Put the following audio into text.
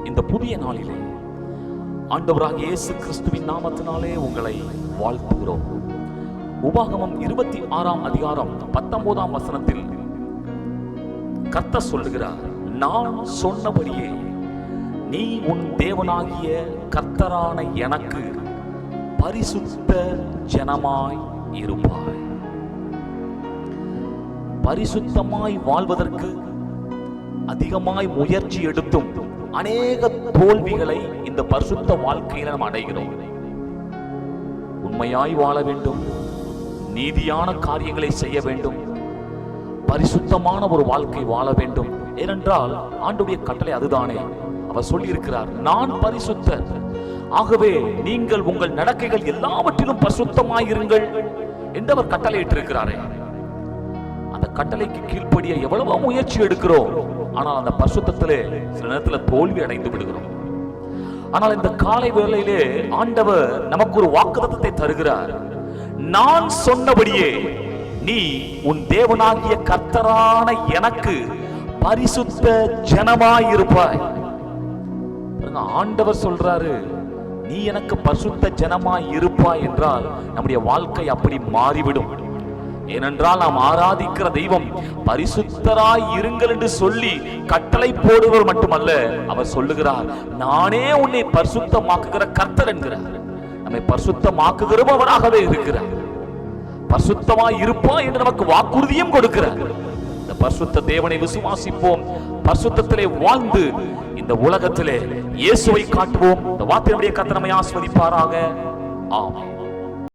இந்த புதிய நாளிலே ஆண்டவராகிய இயேசு கிறிஸ்துவின் நாமத்தினாலே உங்களை வாழ்த்துகிறோம். உபாகமம் 26ஆம் அதிகாரம் 19ஆம் வசனத்தில் கர்த்தர் சொல்லுகிறார், நான் சொன்னபடியே நீ உன் தேவனாகிய கர்த்தரான எனக்கு பரிசுத்த ஜனமாய் இருப்பாய். பரிசுத்தமாய் வாழ்வதற்கு அதிகமாய் முயற்சி எடுத்தும் அநேக தோல்விகளை இந்த பரிசுத்த வாழ்க்கையில நாம் அடைகிறோம். உண்மையாய் வாழ வேண்டும், நீதியான காரியங்களை செய்ய வேண்டும், பரிசுத்தமான ஒரு வாழ்க்கை வாழ வேண்டும். ஏனென்றால் ஆண்டவருடைய கட்டளை அதுதானே. அவர் சொல்லி இருக்கிறார், நான் பரிசுத்தர், ஆகவே நீங்கள் உங்கள் நடக்கைகள் எல்லாவற்றிலும் பரிசுத்தமாயிருங்கள் என்று அவர் கட்டளையிட்டிருக்கிறாரே. அந்த கட்டளைக்கு கீழ்ப்படிய எவ்வளவோ முயற்சி எடுக்கிறோம், ஆனால் அந்த பரிசுத்தத்திலே சில நேரத்தில் தோல்வி அடைந்து விடுகிறோம். ஆனால் இந்த காலை வேளையிலே ஆண்டவர் நமக்கு ஒரு வாக்குத்தத்தத்தை தருகிறார். நான் சொன்னபடியே நீ உன் தேவனாகிய கர்த்தரான எனக்கு பரிசுத்த ஜனமாய் இருப்பாய். ஆண்டவர் சொல்றாரு, நீ எனக்கு பரிசுத்த ஜனமாய் இருப்பாய் என்றால் நம்முடைய வாழ்க்கை அப்படி மாறிவிடும். ஏனென்றால் நாம் ஆராதிக்கிற தெய்வம் பரிசுத்தராய் இருங்கள் என்று சொல்லி கட்டளை போடுவர் மட்டுமல்ல, அவர் சொல்லுகிறார், நானே உன்னை பரிசுத்தமாக்குகிற கர்த்தர் என்கிறார். நம்மை பரிசுத்தமாக்குகிறவராகவே இருக்கிறார். பரிசுத்தமாய் இருப்பாய் என்று நமக்கு வாக்குறுதியும் கொடுக்கிறார். இந்த பரிசுத்த தேவனை விசுவாசிப்போம், பரிசுத்தத்திலே வாழ்ந்து இந்த உலகத்திலே இயேசுவை காட்டுவோம். இந்த வார்த்தையுடைய கர்த்தர் நம்மை ஆசீர்வதிப்பாராக. ஆமென்.